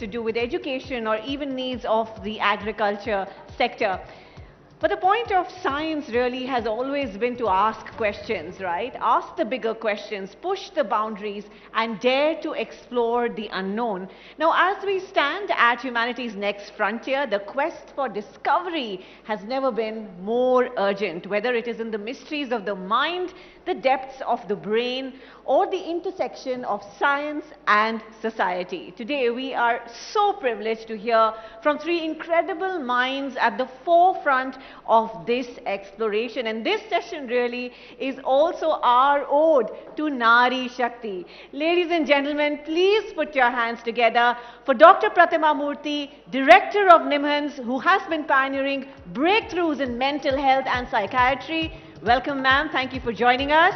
to do with education or even needs of the agriculture sector. But the point of science really has always been to ask questions, right? Ask the bigger questions, push the boundaries, and dare to explore the unknown. Now, as we stand at humanity's next frontier, the quest for discovery has never been more urgent, whether it is in the mysteries of the mind, the depths of the brain, or the intersection of science and society. Today, we are so privileged to hear from three incredible minds at the forefront of this exploration. And this session really is also our ode to Nari Shakti. Ladies and gentlemen, please put your hands together for Dr. Pratma Murthy, Director of NIMHANS, who has been pioneering breakthroughs in mental health and psychiatry. Welcome, ma'am. Thank you for joining us.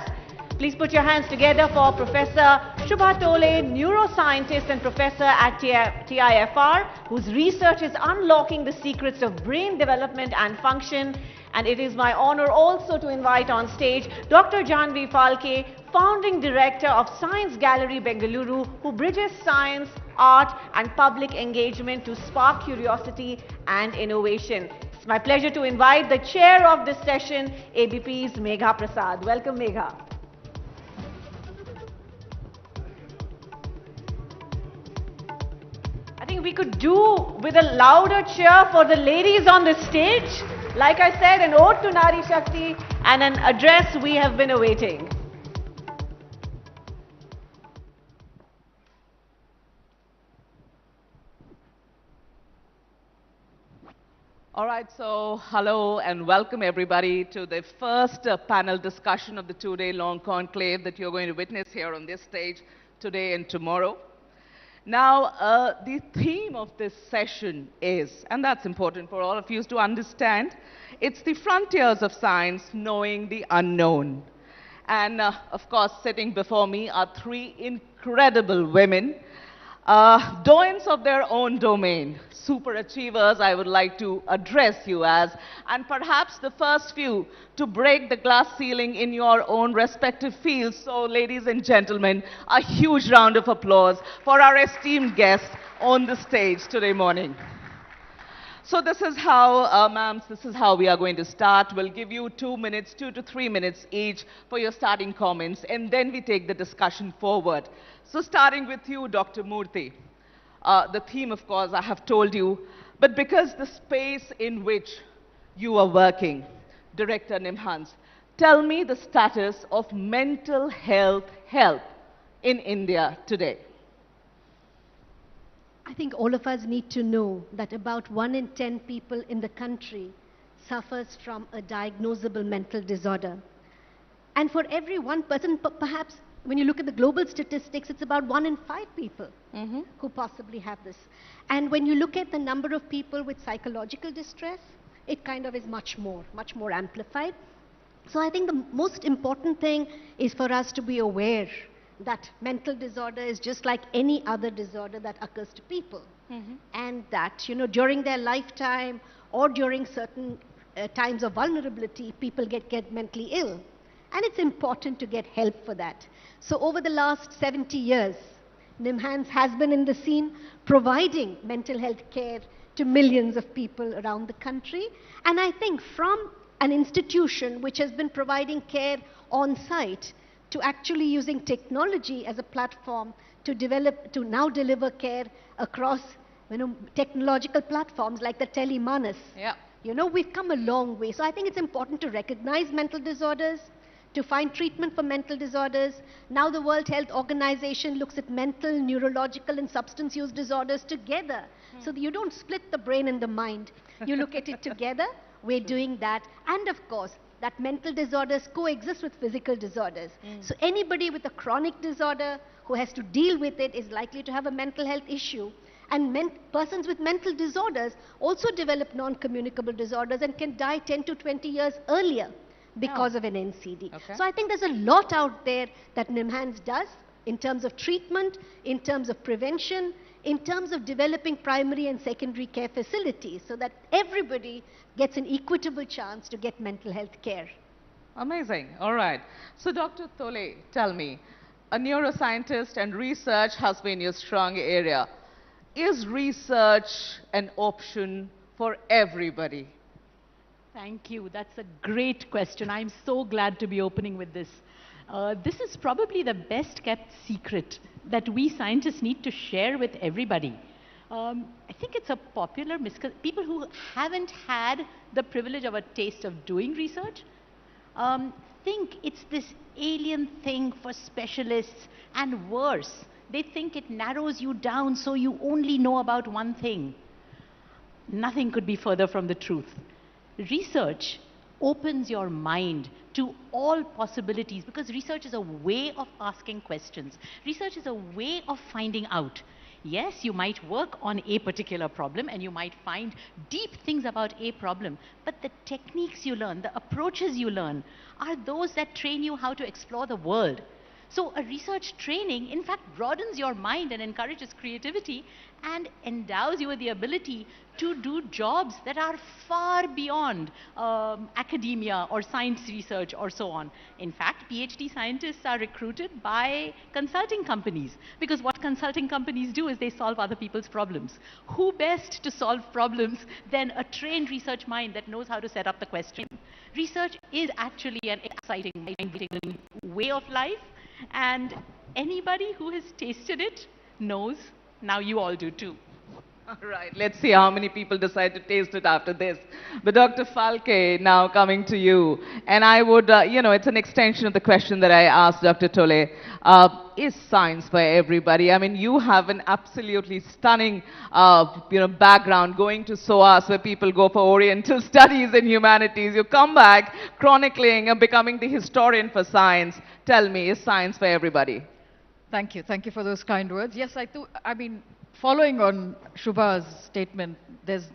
Please put your hands together for Professor Shubha Tole, neuroscientist and professor at TIFR, whose research is unlocking the secrets of brain development and function. And it is my honor also to invite on stage Dr. Jahnavi Phalkey, founding director of Science Gallery Bengaluru, who bridges science, art and public engagement to spark curiosity and innovation. It's my pleasure to invite the chair of this session, ABP's Majha Prasad. Welcome, Megha. I think we could do with a louder cheer for the ladies on the stage. Like I said, an ode to Nari Shakti and an address we have been awaiting. All right, so hello and welcome everybody to the first panel discussion of the two-day-long conclave that you're going to witness here on this stage today and tomorrow. Now, the theme of this session is, and that's important for all of you to understand, it's the frontiers of science, knowing the unknown. And of course, sitting before me are three incredible women, doyens of their own domain, super achievers I would like to address you as, and perhaps the first few to break the glass ceiling in your own respective fields. So ladies and gentlemen, a huge round of applause for our esteemed guests on the stage today morning. So this is how, ma'ams, this is how we are going to start. We'll give you 2 minutes, 2 to 3 minutes each for your starting comments, and then we take the discussion forward. So starting with you, Dr. Murthy. The theme, of course, I have told you, but because the space in which you are working, Director NIMHANS, tell me the status of mental health help in India today. I think all of us need to know that about 1 in 10 people in the country suffers from a diagnosable mental disorder. And for every one person, perhaps when you look at the global statistics, it's about 1 in 5 people who possibly have this. And when you look at the number of people with psychological distress, it kind of is much more amplified. So I think the most important thing is for us to be aware that mental disorder is just like any other disorder that occurs to people. And that, you know, during their lifetime or during certain times of vulnerability, people get mentally ill. And it's important to get help for that. So over the last 70 years, NIMHANS has been in the scene providing mental health care to millions of people around the country. And I think from an institution which has been providing care on site to actually using technology as a platform to now deliver care across, you know, technological platforms like the Telemanas. Yeah. You know, we've come a long way. So I think it's important to recognize mental disorders, to find treatment for mental disorders. Now the World Health Organization looks at mental, neurological and substance use disorders together. So that you don't split the brain and the mind. You look at it together. We're doing that. And of course, that mental disorders coexist with physical disorders. So anybody with a chronic disorder who has to deal with it is likely to have a mental health issue. And persons with mental disorders also develop non-communicable disorders and can die 10 to 20 years earlier because of an NCD. Okay. So I think there's a lot out there that NIMHANS does in terms of treatment, in terms of prevention, in terms of developing primary and secondary care facilities so that everybody gets an equitable chance to get mental health care. Amazing. All right. So Dr. Tole, tell me, a neuroscientist and research has been your strong area. is research an option for everybody? Thank you. That's a great question. I'm so glad to be opening with this. This is probably the best kept secret that we scientists need to share with everybody. I think it's a popular misconception. People who haven't had the privilege of a taste of doing research think it's this alien thing for specialists, and worse, they think it narrows you down so you only know about one thing. Nothing could be further from the truth. Research opens your mind to all possibilities, because research is a way of asking questions. Research is a way of finding out. Yes, you might work on a particular problem and you might find deep things about a problem, but the techniques you learn, the approaches you learn, are those that train you how to explore the world. So a research training, in fact, broadens your mind and encourages creativity and endows you with the ability to do jobs that are far beyond academia or science research or so on. In fact, PhD scientists are recruited by consulting companies, because what consulting companies do is they solve other people's problems. Who best to solve problems than a trained research mind that knows how to set up the question? Research is actually an exciting way of life, and anybody who has tasted it knows. Now you all do too. All right, let's see how many people decide to taste it after this. But Dr. Phalkey, now coming to you. And I would, it's an extension of the question that I asked Dr. Tole. Is science for everybody? I mean, you have an absolutely stunning, background going to SOAS, where people go for Oriental studies in humanities. You come back chronicling and becoming the historian for science. Tell me, is science for everybody? Thank you. Thank you for those kind words. Yes, I mean, following on Shubha's statement, there's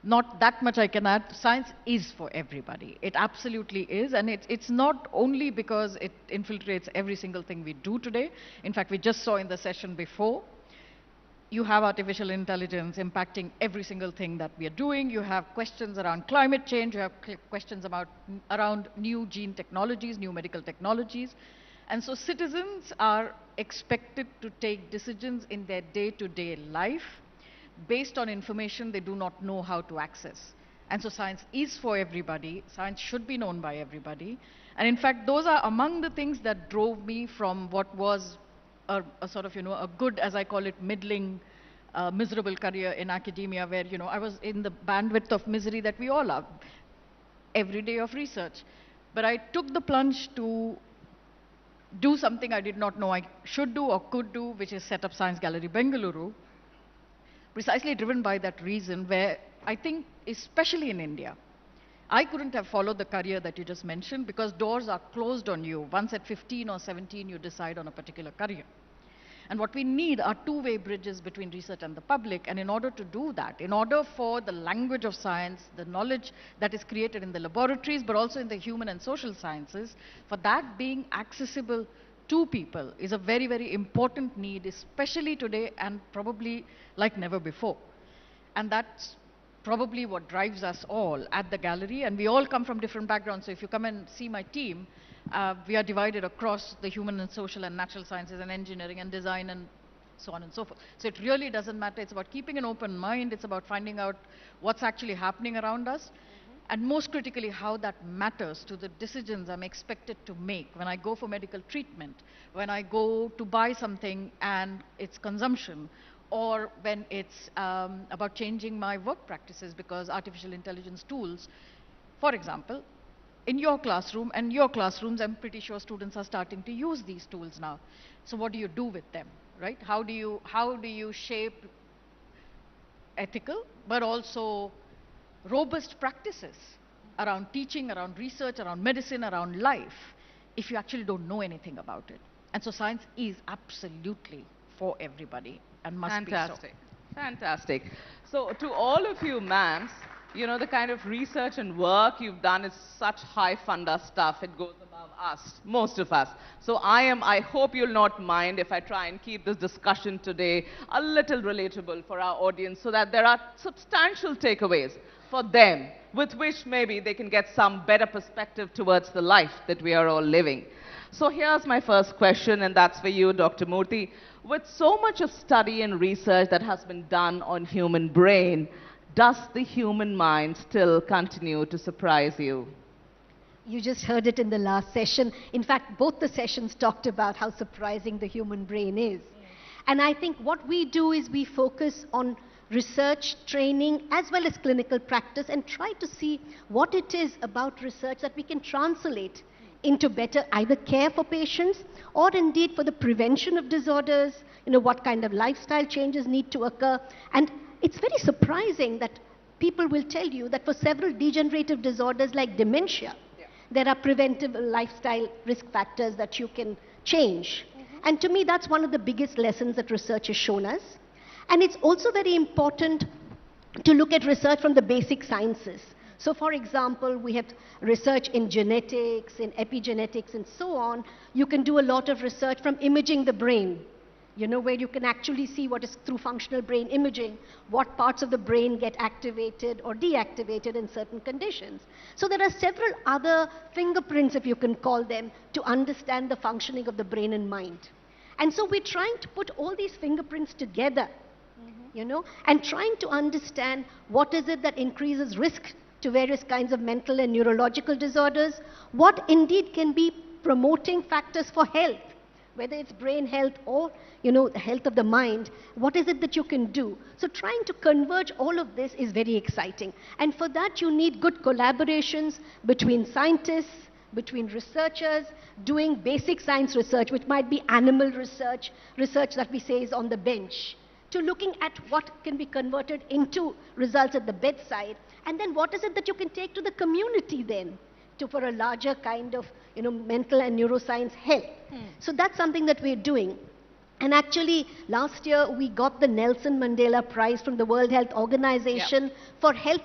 not that much I can add. Science is for everybody. It absolutely is. And it's not only because it infiltrates every single thing we do today. In fact, we just saw in the session before, you have artificial intelligence impacting every single thing that we are doing. You have questions around climate change. You have questions around new gene technologies, new medical technologies. And so citizens are expected to take decisions in their day-to-day life based on information they do not know how to access. And so science is for everybody. Science should be known by everybody. And in fact, those are among the things that drove me from what was a sort of, a good, as I call it, middling, miserable career in academia, where, I was in the bandwidth of misery that we all are, every day of research. But I took the plunge to do something I did not know I should do or could do, which is set up Science Gallery Bengaluru, precisely driven by that reason, where I think, especially in India, I couldn't have followed the career that you just mentioned, because doors are closed on you. Once at 15 or 17, you decide on a particular career. And what we need are two-way bridges between research and the public. And in order to do that, in order for the language of science, the knowledge that is created in the laboratories, but also in the human and social sciences, for that being accessible to people is a very, very important need, especially today and probably like never before. And that's probably what drives us all at the gallery. And we all come from different backgrounds. So if you come and see my team, we are divided across the human and social and natural sciences and engineering and design and so on and so forth. So it really doesn't matter. It's about keeping an open mind. It's about finding out what's actually happening around us. And most critically, how that matters to the decisions I'm expected to make when I go for medical treatment, when I go to buy something and its consumption, or when it's about changing my work practices, because artificial intelligence tools, for example, in your classroom and your classrooms, I'm pretty sure students are starting to use these tools now. So what do you do with them, right? How do you shape ethical, but also robust practices around teaching, around research, around medicine, around life, if you actually don't know anything about it? And so science is absolutely for everybody and must be so. Fantastic. Fantastic. So to all of you ma'ams, the kind of research and work you've done is such high funder stuff. It goes above us, most of us. So I hope you'll not mind if I try and keep this discussion today a little relatable for our audience, so that there are substantial takeaways for them with which maybe they can get some better perspective towards the life that we are all living. So here's my first question, and that's for you, Dr. Murthy. With so much of study and research that has been done on human brain, does the human mind still continue to surprise you? You just heard it in the last session. In fact, both the sessions talked about how surprising the human brain is. And I think what we do is we focus on research, training, as well as clinical practice, and try to see what it is about research that we can translate into better either care for patients or indeed for the prevention of disorders, what kind of lifestyle changes need to occur. And it's very surprising that people will tell you that for several degenerative disorders like dementia, there are preventive lifestyle risk factors that you can change. And to me, that's one of the biggest lessons that research has shown us. And it's also very important to look at research from the basic sciences. So for example, we have research in genetics, in epigenetics, and so on. You can do a lot of research from imaging the brain, where you can actually see what is through functional brain imaging, what parts of the brain get activated or deactivated in certain conditions. So there are several other fingerprints, if you can call them, to understand the functioning of the brain and mind. And so we're trying to put all these fingerprints together, and trying to understand what is it that increases risk to various kinds of mental and neurological disorders, what indeed can be promoting factors for health, whether it's brain health or, the health of the mind, what is it that you can do? So trying to converge all of this is very exciting. And for that, you need good collaborations between scientists, between researchers, doing basic science research, which might be animal research, research that we say is on the bench, to looking at what can be converted into results at the bedside, and then what is it that you can take to the community then, for a larger kind of, mental and neuroscience health. So that's something that we're doing. And actually, last year, we got the Nelson Mandela Prize from the World Health Organization for health,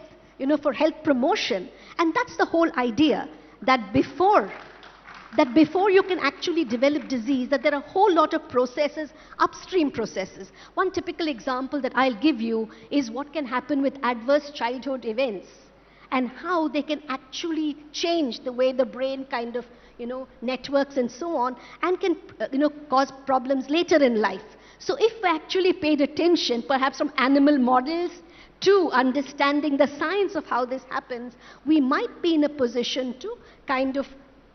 for health promotion. And that's the whole idea, that before you can actually develop disease, that there are a whole lot of processes, upstream processes. One typical example that I'll give you is what can happen with adverse childhood events and how they can actually change the way the brain kind of, networks and so on, and can, cause problems later in life. So if we actually paid attention, perhaps from animal models to understanding the science of how this happens, we might be in a position to kind of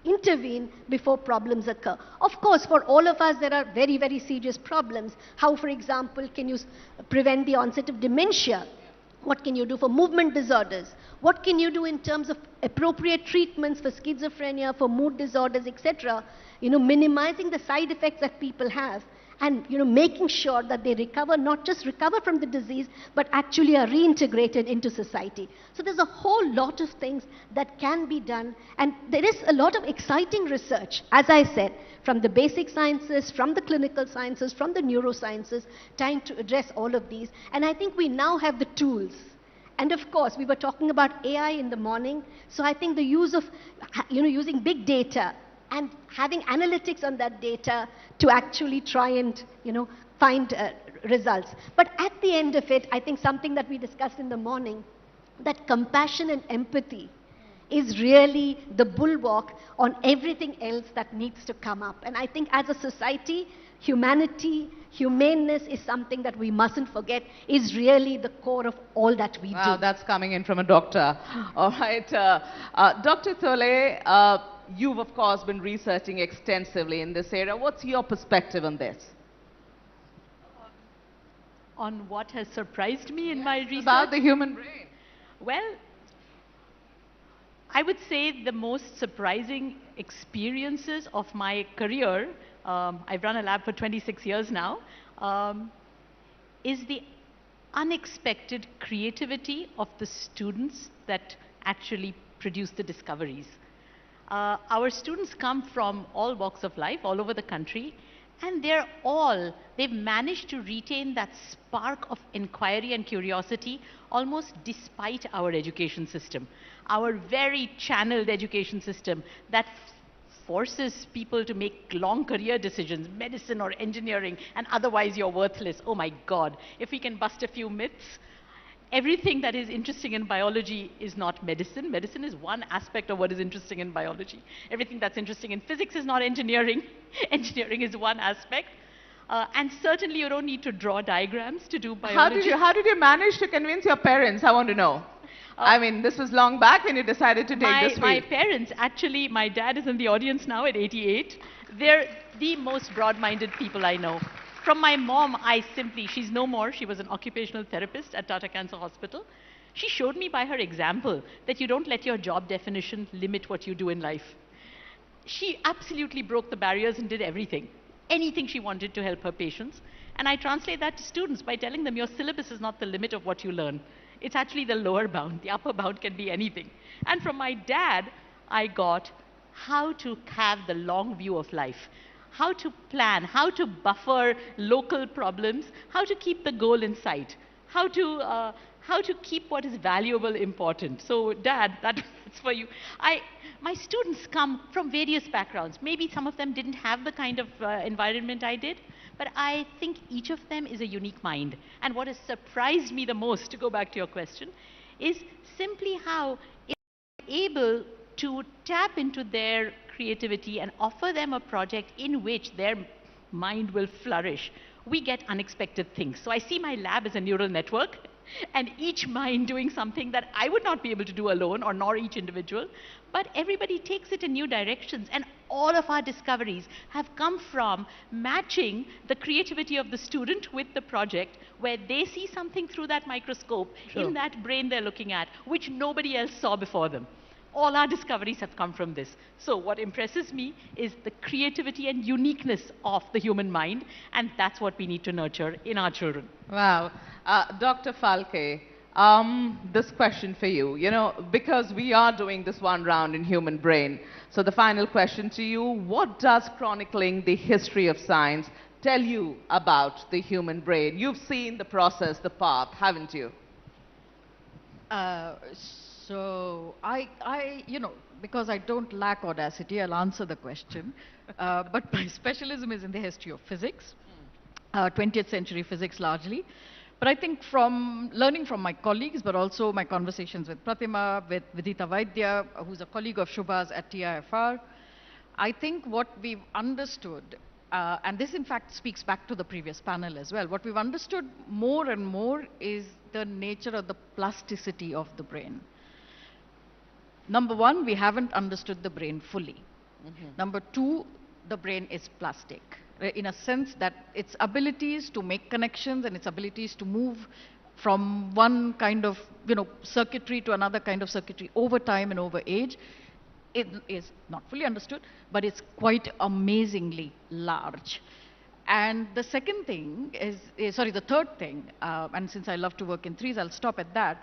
intervene before problems occur. Of course, for all of us, there are very, very serious problems. How, for example, can you prevent the onset of dementia? What can you do for movement disorders? What can you do in terms of appropriate treatments for schizophrenia, for mood disorders, etc.? Minimizing the side effects that people have, and making sure that they recover, not just recover from the disease, but actually are reintegrated into society. So there's a whole lot of things that can be done, and there is a lot of exciting research, as I said, from the basic sciences, from the clinical sciences, from the neurosciences, trying to address all of these. And I think we now have the tools. And of course, we were talking about AI in the morning, so I think the use of, using big data and having analytics on that data to actually try and, find results. But at the end of it, I think something that we discussed in the morning, that compassion and empathy is really the bulwark on everything else that needs to come up. And I think as a society, humanity, humaneness is something that we mustn't forget, is really the core of all that we Wow, do. that's coming in from a doctor. All right. Dr. Tole, you've, of course, been researching extensively in this area. What's your perspective on this? On what has surprised me in my research? About the human brain. Well, I would say the most surprising experiences of my career, I've run a lab for 26 years now, is the unexpected creativity of the students that actually produce the discoveries. Our students come from all walks of life, all over the country, and they've managed to retain that spark of inquiry and curiosity almost despite our education system. Our very channeled education system that forces people to make long career decisions, medicine or engineering, and otherwise you're worthless. Oh my God, if we can bust a few myths. Everything that is interesting in biology is not medicine. Medicine is one aspect of what is interesting in biology. Everything that's interesting in physics is not engineering. Engineering is one aspect. And certainly you don't need to draw diagrams to do biology. How did you manage to convince your parents? I want to know. I mean, this was long back when you decided to take this field. My parents, actually, my dad is in the audience now at 88. They're the most broad-minded people I know. From my mom, she's no more. She was an occupational therapist at Tata Cancer Hospital. She showed me by her example that you don't let your job definition limit what you do in life. She absolutely broke the barriers and did everything. Anything she wanted to help her patients. And I translate that to students by telling them your syllabus is not the limit of what you learn. It's actually the lower bound. The upper bound can be anything. And from my dad, I got how to have the long view of life, how to plan, how to buffer local problems, how to keep the goal in sight, how to keep what is valuable important. So, Dad, that's for you. My students come from various backgrounds. Maybe some of them didn't have the kind of environment I did, but I think each of them is a unique mind. And what has surprised me the most, to go back to your question, is simply how if I'm able to tap into their creativity and offer them a project in which their mind will flourish, we get unexpected things. So I see my lab as a neural network, and each mind doing something that I would not be able to do alone, or nor each individual, but everybody takes it in new directions, and all of our discoveries have come from matching the creativity of the student with the project, where they see something through that microscope in that brain they're looking at, which nobody else saw before them. All our discoveries have come from this. So what impresses me is the creativity and uniqueness of the human mind, and that's what we need to nurture in our children. Wow. Dr. Phalkey, this question for you. You know, because we are doing this one round in human brain, so the final question to you, what does chronicling the history of science tell you about the human brain? You've seen the process, the path, haven't you? So because I don't lack audacity, I'll answer the question. But my specialism is in the history of physics, 20th century physics largely. But I think from learning from my colleagues, but also my conversations with Pratma, with Vidita Vaidya, who's a colleague of Shubha's at TIFR, I think what we've understood, and this in fact speaks back to the previous panel as well, what we've understood more and more is the nature of the plasticity of the brain. Number one, we haven't understood the brain fully. Number two, the brain is plastic, in a sense that its abilities to make connections and its abilities to move from one kind of circuitry to another kind of circuitry over time and over age, it is not fully understood, but it's quite amazingly large. And the second thing the third thing, and since I love to work in threes, I'll stop at that.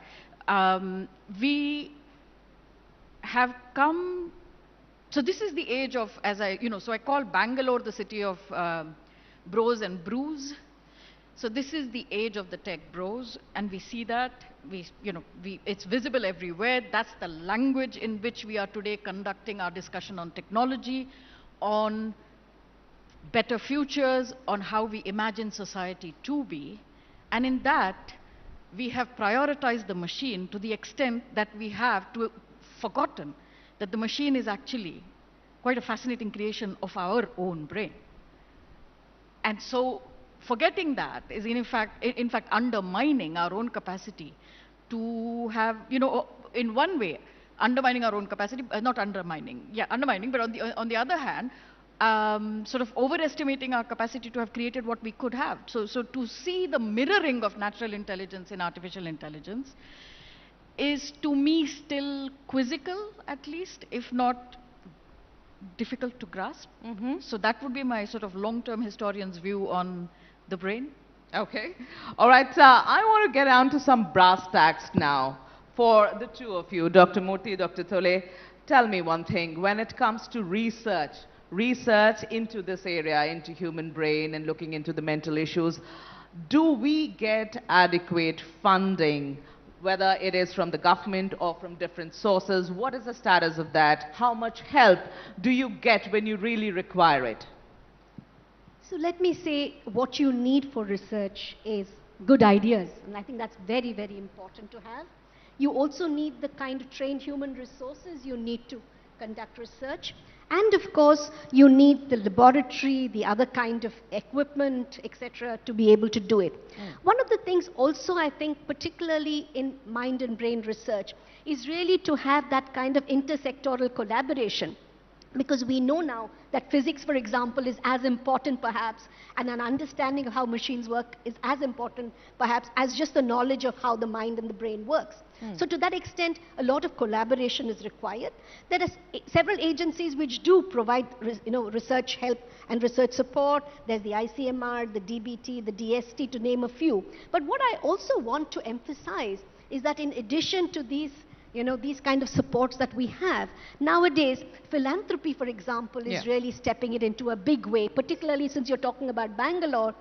We have come, so this is the age of, so I call Bangalore the city of bros and brews. So this is the age of the tech bros, and we see that, it's visible everywhere. That's the language in which we are today conducting our discussion on technology, on better futures, on how we imagine society to be. And in that, we have prioritized the machine to the extent that we have forgotten that the machine is actually quite a fascinating creation of our own brain. And so forgetting that is in fact undermining our own capacity to have, in one way, undermining our own capacity, not undermining, undermining, but on the other hand, sort of overestimating our capacity to have created what we could have. So to see the mirroring of natural intelligence in artificial intelligence is, to me, still quizzical, at least, if not difficult to grasp. So that would be my sort of long-term historian's view on the brain. Okay. All right. I want to get down to some brass tacks now. For the two of you, Dr. Murthy, Dr. Tole, tell me one thing. When it comes to research into this area, into human brain and looking into the mental issues, do we get adequate funding, whether it is from the government or from different sources? What is the status of that? How much help do you get when you really require it? So let me say, what you need for research is good ideas. And I think that's very, very important to have. You also need the kind of trained human resources you need to conduct research. And of course, you need the laboratory, the other kind of equipment, etc., to be able to do it. One of the things also, I think, particularly in mind and brain research, is really to have that kind of intersectoral collaboration. Because we know now that physics, for example, is as important perhaps, and an understanding of how machines work is as important perhaps as just the knowledge of how the mind and the brain works. So to that extent, a lot of collaboration is required. There are several agencies which do provide research help and research support. There's the ICMR, the DBT, the DST, to name a few. But what I also want to emphasize is that in addition to these these kind of supports that we have. Nowadays, philanthropy, for example, is really stepping it into a big way, particularly since you're talking about Bangalore.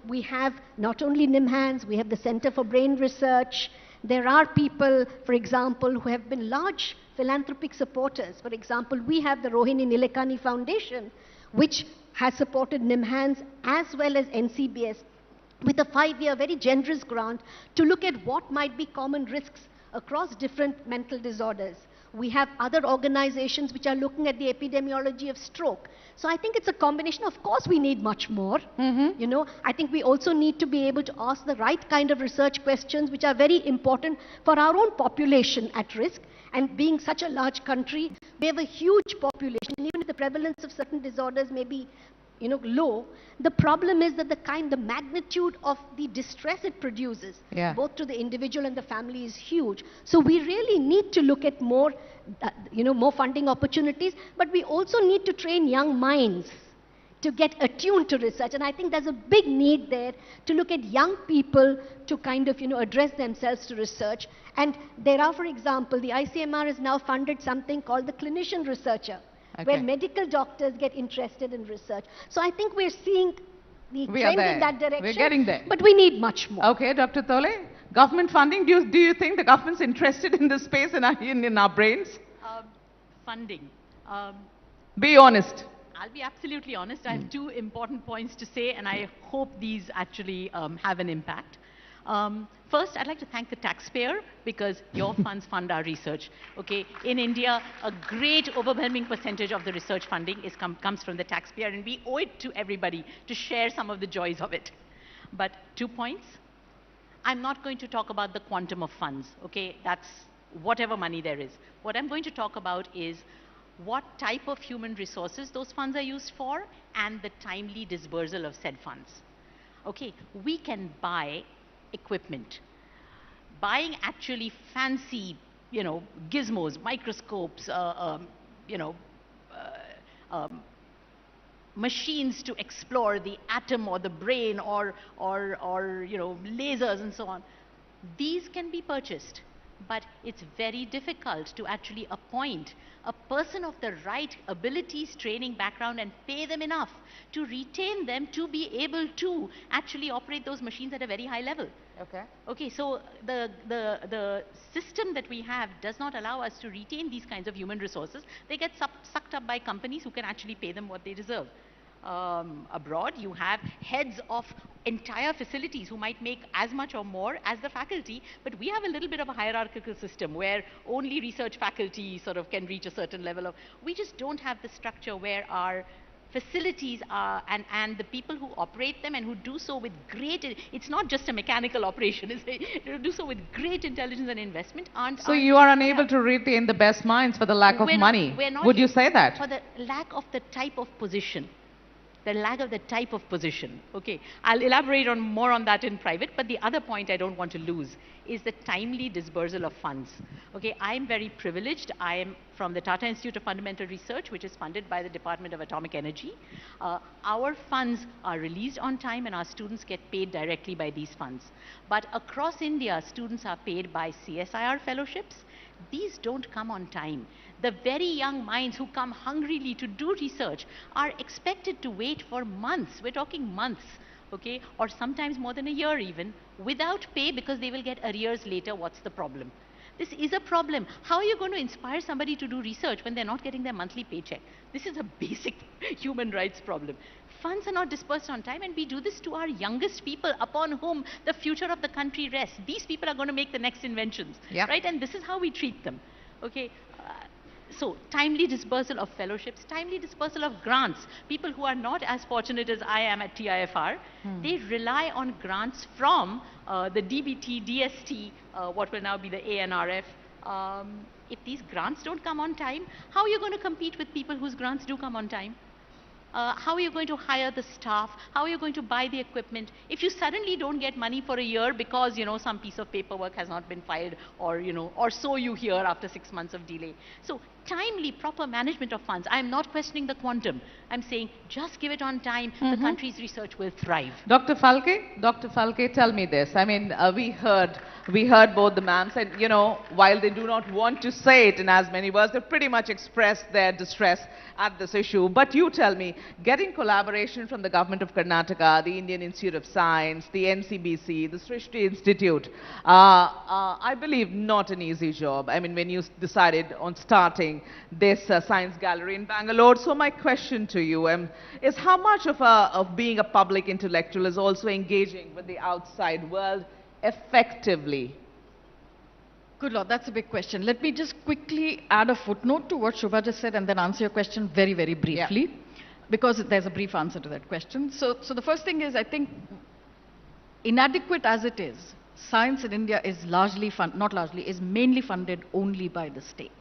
We have not only NIMHANS, we have the Center for Brain Research. There are people, for example, who have been large philanthropic supporters. For example, we have the Rohini Nilekani Foundation, which has supported NIMHANS as well as NCBS with a 5-year very generous grant to look at what might be common risks across different mental disorders. We have other organizations which are looking at the epidemiology of stroke. So I think it's a combination. Of course, we need much more. I think we also need to be able to ask the right kind of research questions which are very important for our own population at risk. And being such a large country, we have a huge population. Even if the prevalence of certain disorders may be low, the problem is that the magnitude of the distress it produces, both to the individual and the family, is huge. So we really need to look at more, more funding opportunities, but we also need to train young minds to get attuned to research. And I think there's a big need there to look at young people to kind of, address themselves to research. And there are, for example, the ICMR has now funded something called the clinician researcher, where medical doctors get interested in research. So I think we're seeing the trend in that direction. We're getting there. But we need much more. Okay, Dr. Tole, government funding, do you think the government's interested in this space in our brains? Funding. Be honest. I'll be absolutely honest. I have two important points to say, and I hope these actually have an impact. First, I'd like to thank the taxpayer because your funds fund our research. Okay, in India, a great overwhelming percentage of the research funding comes from the taxpayer, and we owe it to everybody to share some of the joys of it. But 2 points. I'm not going to talk about the quantum of funds. Okay, that's whatever money there is. What I'm going to talk about is what type of human resources those funds are used for and the timely disbursal of said funds. Okay, we can buy equipment. Buying actually fancy, gizmos, microscopes, machines to explore the atom or the brain or lasers and so on. These can be purchased, but it's very difficult to actually appoint a person of the right abilities, training, background, and pay them enough to retain them to be able to actually operate those machines at a very high level. Okay, so the system that we have does not allow us to retain these kinds of human resources. They get sucked up by companies who can actually pay them what they deserve. Abroad, you have heads of entire facilities who might make as much or more as the faculty, but we have a little bit of a hierarchical system where only research faculty sort of can reach a certain level of, we just don't have the structure where our facilities are, and the people who operate them and who do so with great, it's not just a mechanical operation, they do so with great intelligence and investment. So you are unable to retain the best minds for the lack of money. Would you say that? For the lack of the type of position. The lack of the type of position. Okay, I'll elaborate on more on that in private, but the other point I don't want to lose is the timely disbursal of funds. Okay, I'm very privileged. I am from the Tata Institute of Fundamental Research, which is funded by the Department of Atomic Energy. Our funds are released on time and our students get paid directly by these funds. But across India, students are paid by CSIR fellowships. These don't come on time. The very young minds who come hungrily to do research are expected to wait for months. We're talking months, okay, or sometimes more than a year even, without pay because they will get arrears later. What's the problem? This is a problem. How are you going to inspire somebody to do research when they're not getting their monthly paycheck? This is a basic human rights problem. Funds are not dispersed on time, and we do this to our youngest people upon whom the future of the country rests. These people are going to make the next inventions, right? And this is how we treat them, okay? So timely dispersal of fellowships, timely dispersal of grants. People who are not as fortunate as I am at TIFR, they rely on grants from the DBT, DST, what will now be the ANRF. If these grants don't come on time, how are you going to compete with people whose grants do come on time? How are you going to hire the staff? How are you going to buy the equipment? If you suddenly don't get money for a year because, some piece of paperwork has not been filed, or, or so you hear after 6 months of delay. So timely, proper management of funds. I'm not questioning the quantum. I'm saying just give it on time. The country's research will thrive. Dr. Phalkey, tell me this. I mean, we heard both the ma'ams, and while they do not want to say it in as many words, they pretty much expressed their distress at this issue. But you tell me, getting collaboration from the government of Karnataka, the Indian Institute of Science, the NCBC, the Srishti Institute, I believe not an easy job. I mean, when you decided on starting this science gallery in Bangalore. So my question to you is how much of being a public intellectual is also engaging with the outside world effectively? Good Lord, that's a big question. Let me just quickly add a footnote to what Shubha just said and then answer your question very, very briefly, because there's a brief answer to that question. So the first thing is, I think, inadequate as it is, science in India is is mainly funded only by the state.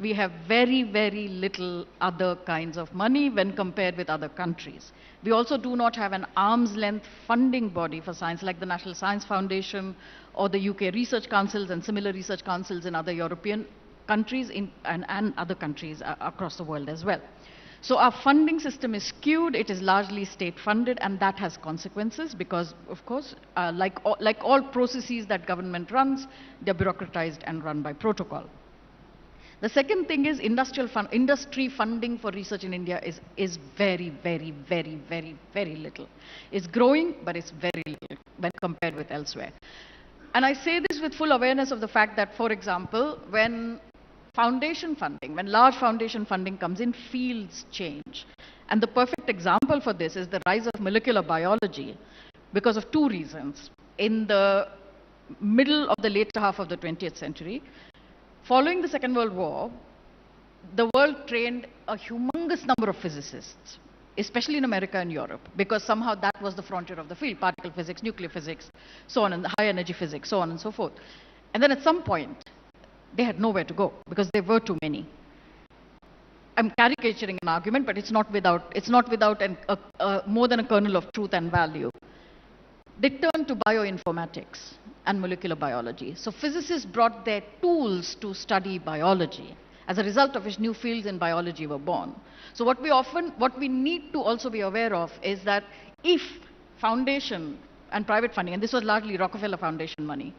We have very, very little other kinds of money when compared with other countries. We also do not have an arm's length funding body for science like the National Science Foundation or the UK Research Councils and similar research councils in other European countries and other countries across the world as well. So our funding system is skewed, it is largely state funded, and that has consequences because, of course, like all processes that government runs, they're bureaucratized and run by protocol. The second thing is industry funding for research in India is very, very, very, very, very little. It's growing, but it's very little when compared with elsewhere. And I say this with full awareness of the fact that, for example, when large foundation funding comes in, fields change. And the perfect example for this is the rise of molecular biology because of two reasons. In the middle of the later half of the 20th century, following the Second World War, the world trained a humongous number of physicists, especially in America and Europe, because somehow that was the frontier of the field, particle physics, nuclear physics, so on, and high energy physics, so on and so forth. And then at some point, they had nowhere to go because there were too many. I'm caricaturing an argument, but it's not without more than a kernel of truth and value. They turned to bioinformatics and molecular biology. So physicists brought their tools to study biology, as a result of which new fields in biology were born. So what we need to also be aware of is that if foundation and private funding, and this was largely Rockefeller Foundation money,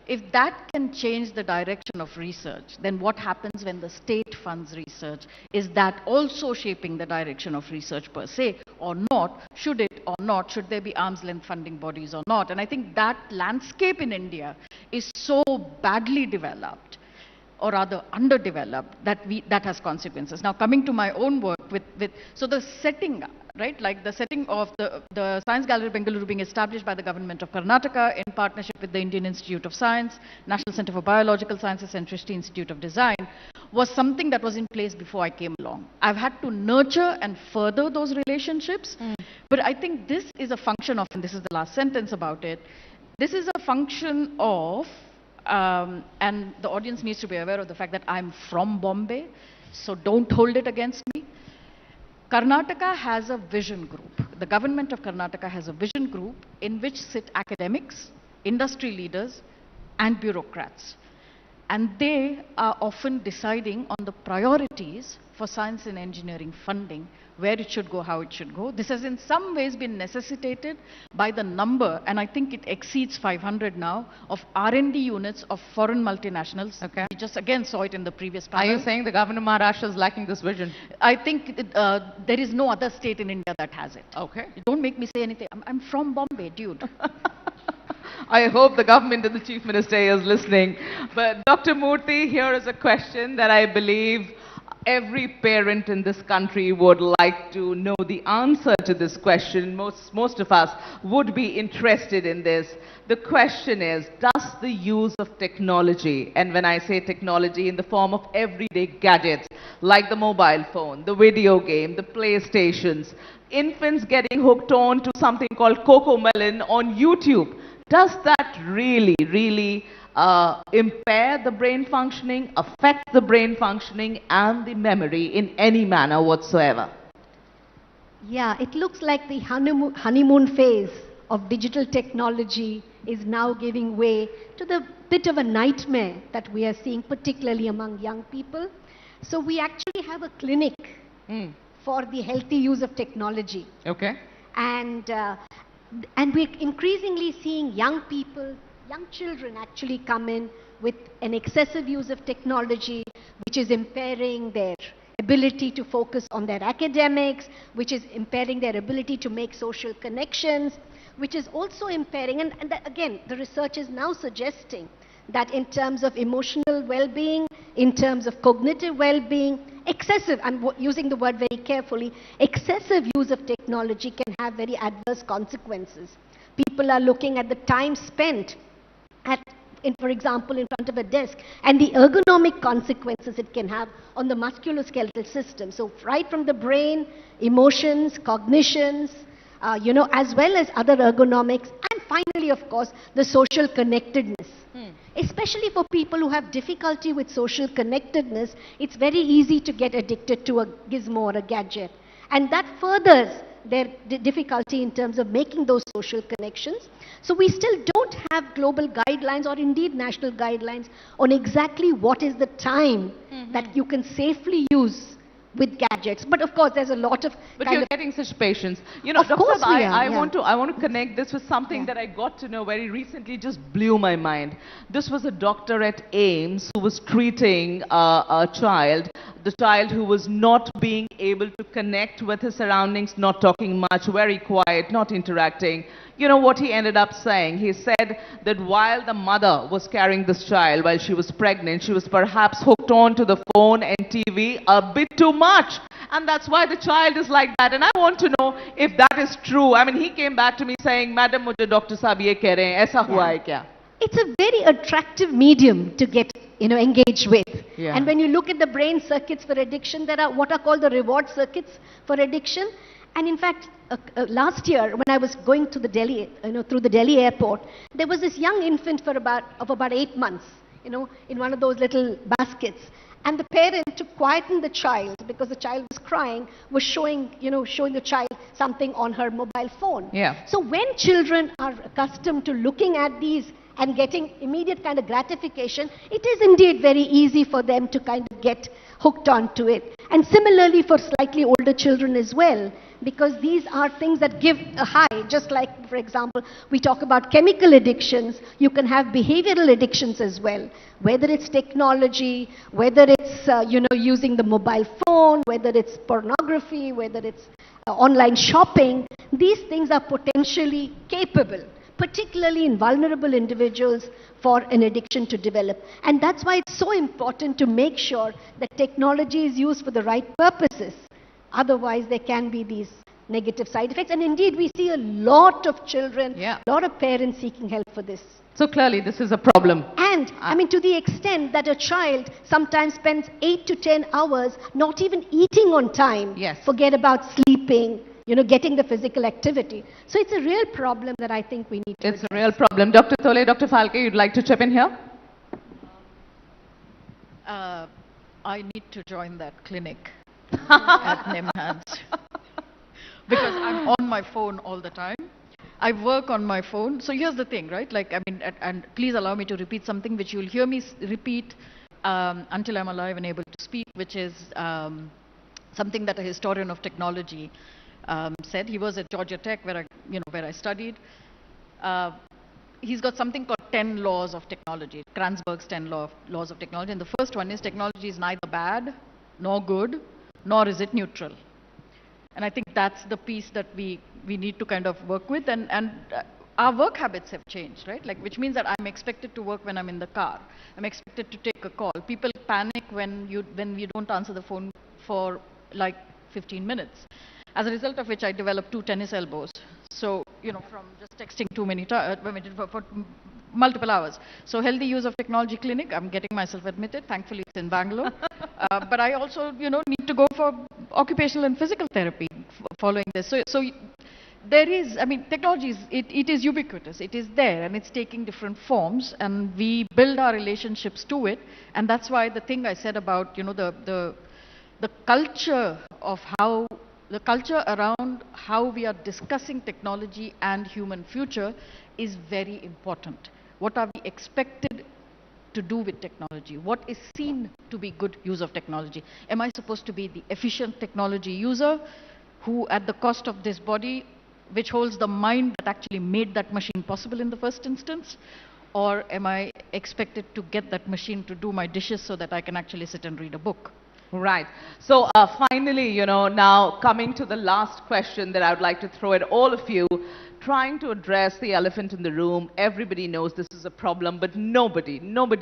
if that can change the direction of research, then what happens when the state funds research? Is that also shaping the direction of research per se, or not? Should it or not? Should there be arm's length funding bodies or not? And I think that landscape in India is so badly developed, or rather underdeveloped, that has consequences. Now coming to my own work so the setting, right, like the setting of the Science Gallery Bengaluru being established by the government of Karnataka in partnership with the Indian Institute of Science, National Center for Biological Sciences and Srishti Institute of Design was something that was in place before I came along. I've had to nurture and further those relationships, but I think this is a function of, and this is the last sentence about it, this is a function of, and the audience needs to be aware of the fact that I'm from Bombay, so don't hold it against me. Karnataka has a vision group. The government of Karnataka has a vision group in which sit academics, industry leaders, and bureaucrats. And they are often deciding on the priorities for science and engineering funding, where it should go, how it should go. This has in some ways been necessitated by the number, and I think it exceeds 500 now, of R&D units of foreign multinationals. Okay. We just again saw it in the previous panel. Are you saying the government of Maharashtra is lacking this vision? I think there is no other state in India that has it. Okay. Don't make me say anything. I'm from Bombay, dude. I hope the government and the Chief Minister is listening. But Dr. Murthy, here is a question that I believe Every parent in this country would like to know the answer to this question. Most of us would be interested in this. The question is, does the use of technology, and when I say technology in the form of everyday gadgets, like the mobile phone, the video game, the PlayStations, infants getting hooked on to something called Cocomelon on YouTube, does that really impair the brain functioning, affect the brain functioning and the memory in any manner whatsoever? Yeah, it looks like the honeymoon phase of digital technology is now giving way to the bit of a nightmare that we are seeing, particularly among young people. So we actually have a clinic for the healthy use of technology. Okay. And we're increasingly seeing young people, young children actually come in with an excessive use of technology, which is impairing their ability to focus on their academics, which is impairing their ability to make social connections, which is also impairing, and again, the research is now suggesting that in terms of emotional well-being, in terms of cognitive well-being, excessive, I'm using the word very carefully, excessive use of technology can have very adverse consequences. People are looking at the time spent for example, in front of a desk, and the ergonomic consequences it can have on the musculoskeletal system. So right from the brain, emotions, cognitions, as well as other ergonomics, and finally, of course, the social connectedness. Especially for people who have difficulty with social connectedness, it's very easy to get addicted to a gizmo or a gadget. And that furthers their difficulty in terms of making those social connections. So we still don't have global guidelines or indeed national guidelines on exactly what is the time that you can safely use with gadgets. But of course, there's a lot of... But you're getting such patients. You know, Of Dr. course we are, I want to connect this with something that I got to know very recently, just blew my mind. This was a doctor at AIMS who was treating a child, the child who was not being able to connect with his surroundings, not talking much, very quiet, not interacting. You know what he ended up saying? He said that while the mother was carrying this child, while she was pregnant, she was perhaps hooked on to the phone and TV a bit too much. And that's why the child is like that. And I want to know if that is true. I mean, he came back to me saying, Madam, mujhe doctor sahab ye keh rahe hain, aisa hua hai kya? It's a very attractive medium to get, engaged with. Yeah. And when you look at the brain circuits for addiction, there are what are called the reward circuits for addiction. And in fact, last year when I was going to the Delhi, through the Delhi airport, there was this young infant of about 8 months, in one of those little baskets. And the parent, to quieten the child, because the child was crying, was showing the child something on her mobile phone. Yeah. So when children are accustomed to looking at these and getting immediate kind of gratification, it is indeed very easy for them to kind of get hooked onto it. And similarly for slightly older children as well, because these are things that give a high, just like, for example, we talk about chemical addictions, you can have behavioral addictions as well, whether it's technology, whether it's, using the mobile phone, whether it's pornography, whether it's online shopping. These things are potentially capable, particularly in vulnerable individuals, for an addiction to develop. And that's why it's so important to make sure that technology is used for the right purposes. Otherwise, there can be these negative side effects. And indeed, we see a lot of children, a lot of parents seeking help for this. So clearly, this is a problem. And, to the extent that a child sometimes spends 8 to 10 hours not even eating on time. Yes. Forget about sleeping, getting the physical activity. So it's a real problem that I think we need to address. It's a real problem. Dr. Tole, Dr. Phalkey, you'd like to chip in here? I need to join that clinic at NIMHANS because I'm on my phone all the time. I work on my phone. So here's the thing, right? And please allow me to repeat something which you'll hear me repeat until I'm alive and able to speak, which is something that a historian of technology said. He was at Georgia Tech, where I studied. He's got something called 10 laws of technology, Kranzberg's 10 laws of technology. And the first one is technology is neither bad nor good, nor is it neutral. And I think that's the piece that we need to kind of work with. And our work habits have changed, right? Which means that I'm expected to work when I'm in the car. I'm expected to take a call. People panic when you don't answer the phone for like 15 minutes. As a result of which I developed 2 tennis elbows. So, you know, from just texting too many times, for multiple hours. So healthy use of technology clinic, I'm getting myself admitted. Thankfully, it's in Bangalore. But I also, you know, need to go for occupational and physical therapy following this. So there is, I mean, technology is, it is ubiquitous. It is there and it's taking different forms and we build our relationships to it. And that's why the thing I said about, you know, the culture of how, the culture around how we are discussing technology and human future is very important. What are we expected to do with technology? What is seen to be good use of technology? Am I supposed to be the efficient technology user who at the cost of this body, which holds the mind that actually made that machine possible in the first instance? Or am I expected to get that machine to do my dishes so that I can actually sit and read a book? Right. So finally, you know, now coming to the last question that I would like to throw at all of you, trying to address the elephant in the room. Everybody knows this is a problem, but nobody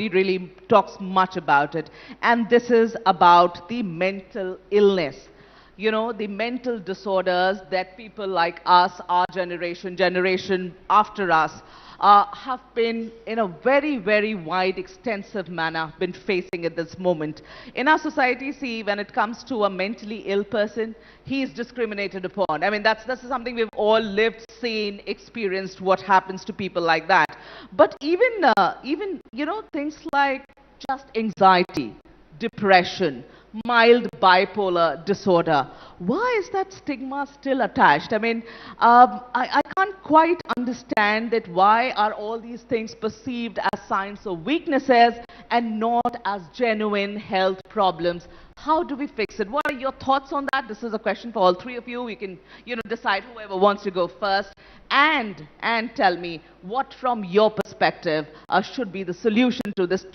really talks much about it. And this is about the mental illness. You know, the mental disorders that people like us, our generation after us, have been in a very wide, extensive manner been facing at this moment. In our society, see, when it comes to a mentally ill person, he is discriminated upon. I mean, that's something we've all lived, seen, experienced what happens to people like that. But even, you know, things like just anxiety, depression, mild bipolar disorder. Why is that stigma still attached? I mean, I can't quite understand that why are all these things perceived as signs of weaknesses and not as genuine health problems? How do we fix it? What are your thoughts on that? This is a question for all three of you. We can, you know, decide whoever wants to go first. And tell me what from your perspective should be the solution to this.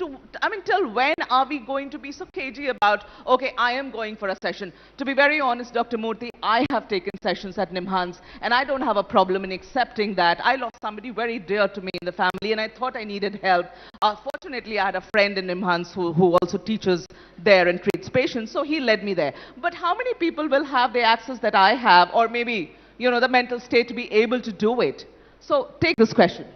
I mean, till when are we going to be so cagey about, okay, I am going for a session? To be very honest, Dr. Murthy, I have taken sessions at Nimhans and I don't have a problem in accepting that. I lost somebody very dear to me in the family and I thought I needed help. Fortunately, I had a friend in Nimhans who also teaches there and treats patients, so he led me there. But how many people will have the access that I have, or maybe, you know, the mental state to be able to do it? So take this question.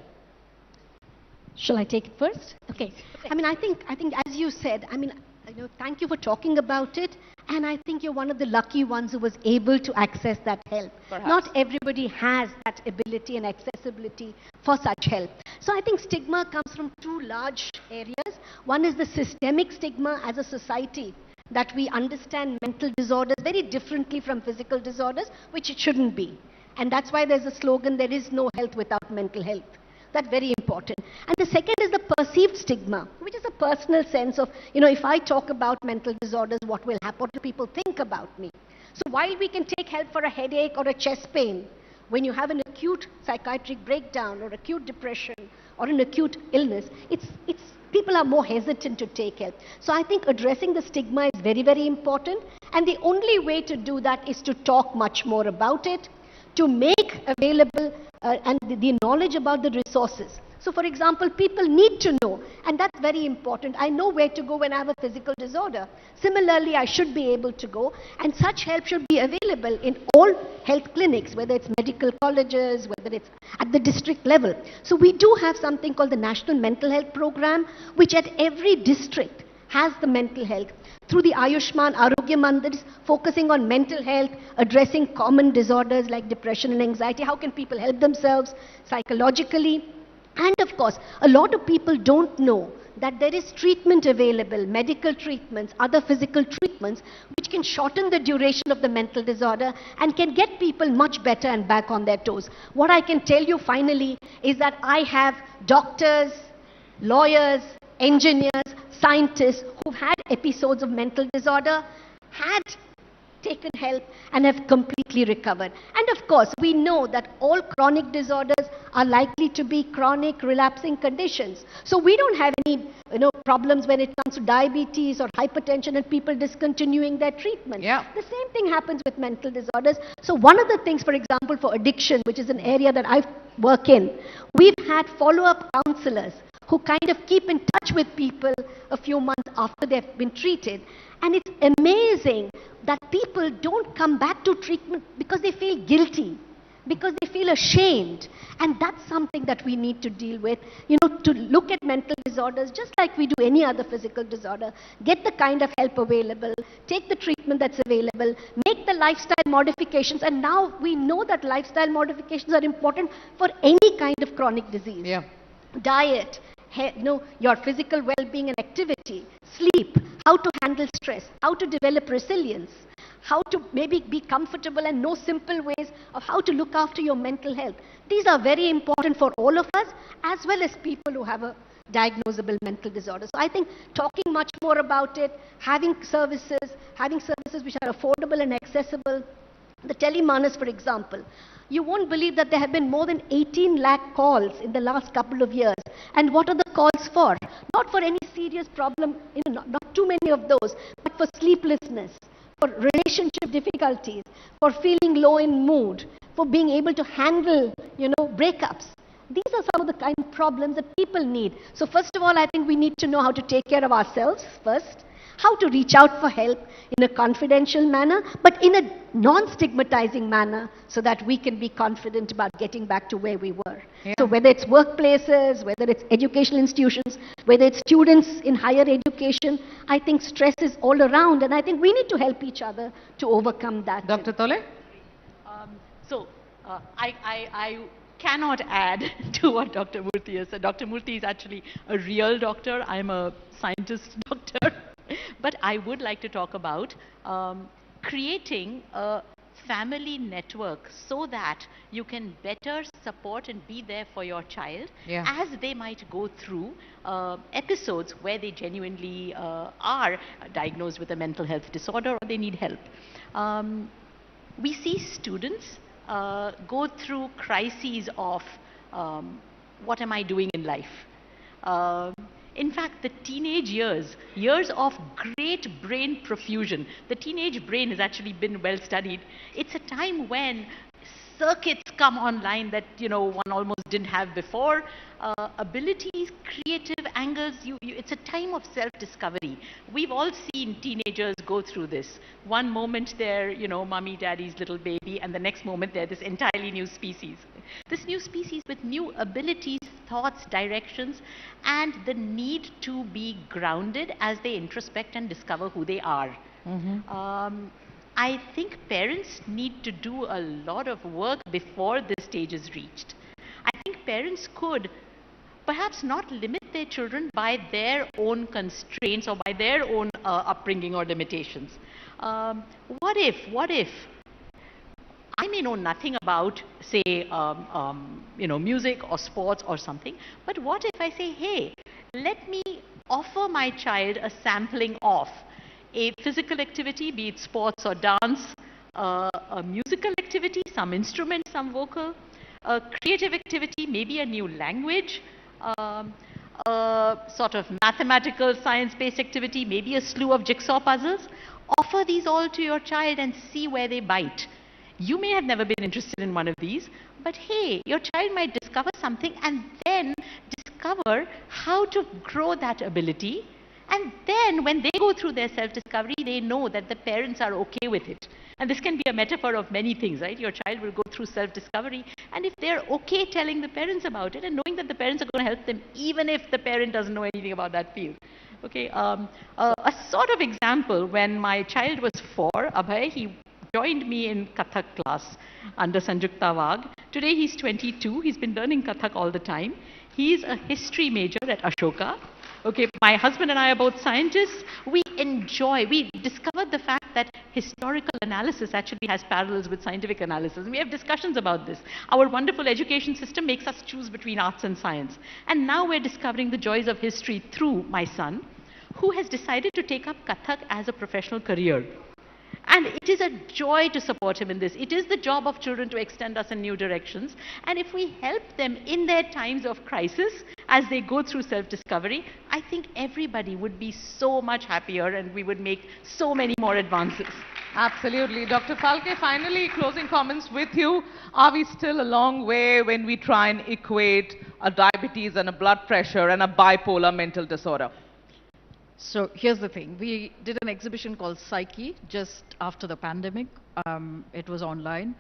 Shall I take it first? Okay. I mean, I think as you said, I mean, you know, thank you for talking about it. And I think you're one of the lucky ones who was able to access that help. Perhaps. Not everybody has that ability and accessibility for such help. So I think stigma comes from two large areas. One is the systemic stigma as a society, that we understand mental disorders very differently from physical disorders, which it shouldn't be. And that's why there's a slogan, there is no health without mental health. That's very important. And the second is the perceived stigma, which is a personal sense of, you know, if I talk about mental disorders, what will happen? What do people think about me? So while we can take help for a headache or a chest pain, when you have an acute psychiatric breakdown or acute depression or an acute illness, people are more hesitant to take help. So I think addressing the stigma is very important. And the only way to do that is to talk much more about it, to make available and the knowledge about the resources. So for example, people need to know, and that's very important. I know where to go when I have a physical disorder. Similarly, I should be able to go, and such help should be available in all health clinics, whether it's medical colleges, whether it's at the district level. So we do have something called the National Mental Health Program, which at every district has the mental health. Through the Ayushman Arogya Mandirs, focusing on mental health, addressing common disorders like depression and anxiety. How can people help themselves psychologically? And of course, a lot of people don't know that there is treatment available, medical treatments, other physical treatments, which can shorten the duration of the mental disorder and can get people much better and back on their toes. What I can tell you finally is that I have doctors, lawyers, engineers, scientists who've had episodes of mental disorder, had taken help and have completely recovered. And of course, we know that all chronic disorders are likely to be chronic relapsing conditions. So we don't have any, you know, problems when it comes to diabetes or hypertension and people discontinuing their treatment. Yeah. The same thing happens with mental disorders. So one of the things, for example, for addiction, which is an area that I work in, we've had follow-up counselors who kind of keep in touch with people a few months after they've been treated. And it's amazing that people don't come back to treatment because they feel guilty, because they feel ashamed. And that's something that we need to deal with, to look at mental disorders just like we do any other physical disorder. Get the kind of help available, take the treatment that's available, make the lifestyle modifications. And now we know that lifestyle modifications are important for any kind of chronic disease. Yeah. Diet, your physical well-being and activity, sleep, how to handle stress, how to develop resilience, how to maybe be comfortable and know simple ways of how to look after your mental health. These are very important for all of us, as well as people who have a diagnosable mental disorder. So I think talking much more about it, having services which are affordable and accessible. The telemanas, for example. You won't believe that there have been more than 18 lakh calls in the last couple of years. And what are the calls for? Not for any serious problem, not too many of those, but for sleeplessness, for relationship difficulties, for feeling low in mood, for being able to handle, breakups. These are some of the kind of problems that people need. So first of all, I think we need to know how to take care of ourselves first, how to reach out for help in a confidential manner, but in a non-stigmatizing manner, so that we can be confident about getting back to where we were. Yeah. So whether it's workplaces, whether it's educational institutions, whether it's students in higher education, I think stress is all around, and I think we need to help each other to overcome that. Dr. Tole? I cannot add to what Dr. Murthy has said. Dr. Murthy is actually a real doctor. I'm a scientist doctor. But I would like to talk about creating a family network so that you can better support and be there for your child as they might go through episodes where they genuinely are diagnosed with a mental health disorder or they need help. We see students go through crises of what am I doing in life? In fact, the teenage years of great brain profusion. The teenage brain has actually been well studied. It's a time when circuits come online that one almost didn't have before. Abilities, creative angles. It's a time of self-discovery. We've all seen teenagers go through this. One moment they're mommy, daddy's little baby, and the next moment they're this entirely new species. This new species with new abilities, thoughts, directions, and the need to be grounded as they introspect and discover who they are. Mm-hmm. I think parents need to do a lot of work before this stage is reached. I think parents could perhaps not limit their children by their own constraints or by their own upbringing or limitations. What if I may know nothing about, say, music or sports or something, but what if I say, hey, let me offer my child a sampling of a physical activity, be it sports or dance, a musical activity, some instrument, some vocal, a creative activity, maybe a new language, a sort of mathematical, science-based activity, maybe a slew of jigsaw puzzles. Offer these all to your child and see where they bite. You may have never been interested in one of these, but hey, your child might discover something and then discover how to grow that ability. And then when they go through their self-discovery, they know that the parents are okay with it. And this can be a metaphor of many things, right? Your child will go through self-discovery, and if they're okay telling the parents about it and knowing that the parents are going to help them, even if the parent doesn't know anything about that field. Okay, a sort of example, when my child was 4, Abhay, he joined me in Kathak class under Sanjukta Wagh. Today he's 22, he's been learning Kathak all the time. He's a history major at Ashoka. Okay, my husband and I are both scientists. We discovered the fact that historical analysis actually has parallels with scientific analysis. And we have discussions about this. Our wonderful education system makes us choose between arts and science. And now we're discovering the joys of history through my son, who has decided to take up Kathak as a professional career. And it is a joy to support him in this. It is the job of children to extend us in new directions. And if we help them in their times of crisis, as they go through self-discovery, I think everybody would be so much happier and we would make so many more advances. Absolutely. Dr. Phalkey, finally, closing comments with you. Are we still a long way when we try and equate a diabetes and a blood pressure and a bipolar mental disorder? So here's the thing. We did an exhibition called Psyche just after the pandemic. It was online.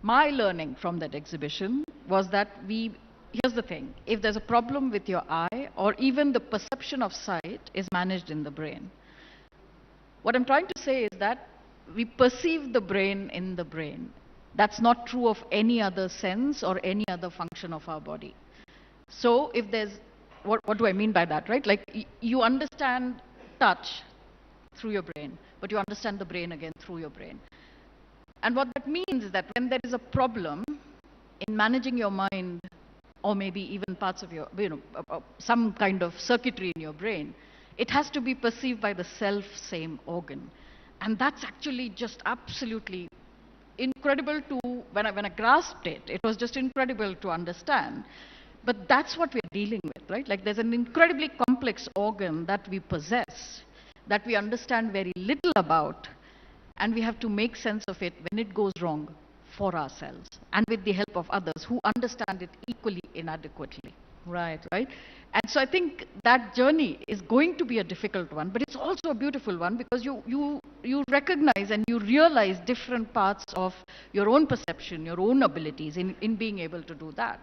My learning from that exhibition was that here's the thing. If there's a problem with your eye or even the perception of sight is managed in the brain. What I'm trying to say is that we perceive the brain in the brain. That's not true of any other sense or any other function of our body. So if there's, what do I mean by that, right? Like you understand touch through your brain, but you understand the brain again through your brain. And what that means is that when there is a problem in managing your mind, or maybe even parts of your, some kind of circuitry in your brain, it has to be perceived by the self-same organ. And that's actually just absolutely incredible to, when I grasped it, it was just incredible to understand. But that's what we're dealing with, right? Like there's an incredibly complex organ that we possess, that we understand very little about, and we have to make sense of it when it goes wrong for ourselves, and with the help of others who understand it equally inadequately. Right. Right? And so I think that journey is going to be a difficult one, but it's also a beautiful one because you recognize and you realize different parts of your own perception, your own abilities in being able to do that.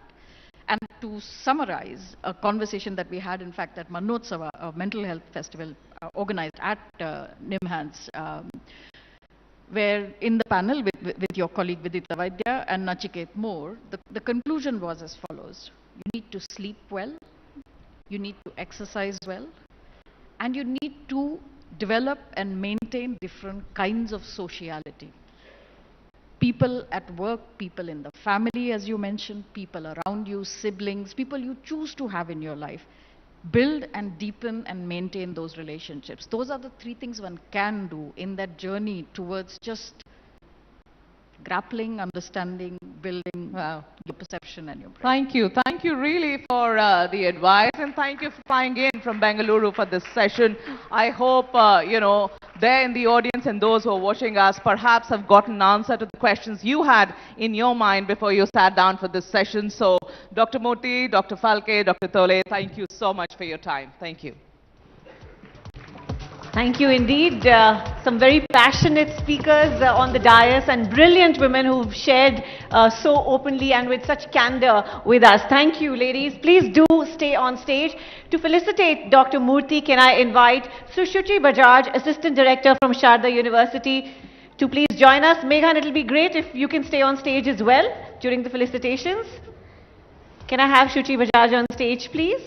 And to summarize a conversation that we had, in fact, at Manotsava, a mental health festival organized at NIMHANS, where in the panel with your colleague Vidita Vaidya and Nachiket Moore, the conclusion was as follows. You need to sleep well, you need to exercise well, and you need to develop and maintain different kinds of sociality. People at work, people in the family, as you mentioned, people around you, siblings, people you choose to have in your life. Build and deepen and maintain those relationships. Those are the three things one can do in that journey towards just grappling, understanding, building your perception and your brain. Thank you. Thank you really for the advice, and thank you for flying in from Bengaluru for this session. I hope, there in the audience and those who are watching us perhaps have gotten an answer to the questions you had in your mind before you sat down for this session. So, Dr. Murthy, Dr. Phalkey, Dr. Tole, thank you so much for your time. Thank you. Thank you indeed. Some very passionate speakers on the dais and brilliant women who've shared so openly and with such candor with us. Thank you, ladies. Please do stay on stage. To felicitate Dr. Murthy, can I invite Sushruti Bajaj, Assistant Director from Sharda University, to please join us. Meghan, it'll be great if you can stay on stage as well during the felicitations. Can I have Shruti Bajaj on stage, please?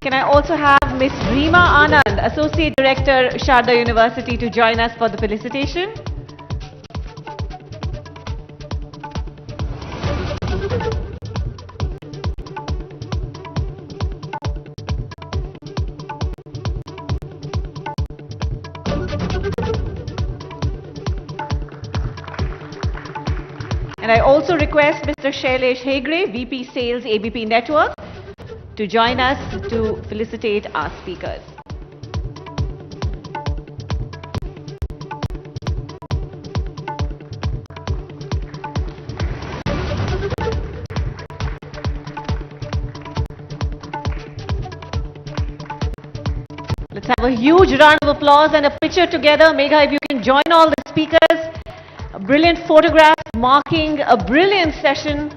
Can I also have Ms. Reema Anand, Associate Director, Sharda University, to join us for the felicitation? And I also request Mr. Shailesh Hegre, VP Sales, ABP Network, to join us to felicitate our speakers. Let's have a huge round of applause and a picture together. Megha, if you can join all the speakers. A brilliant photograph marking a brilliant session.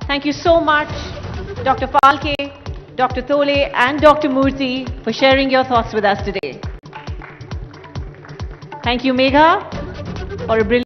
Thank you so much, Dr. Phalkey, Dr. Tole and Dr. Murthy, for sharing your thoughts with us today. Thank you, Megha, for a brilliant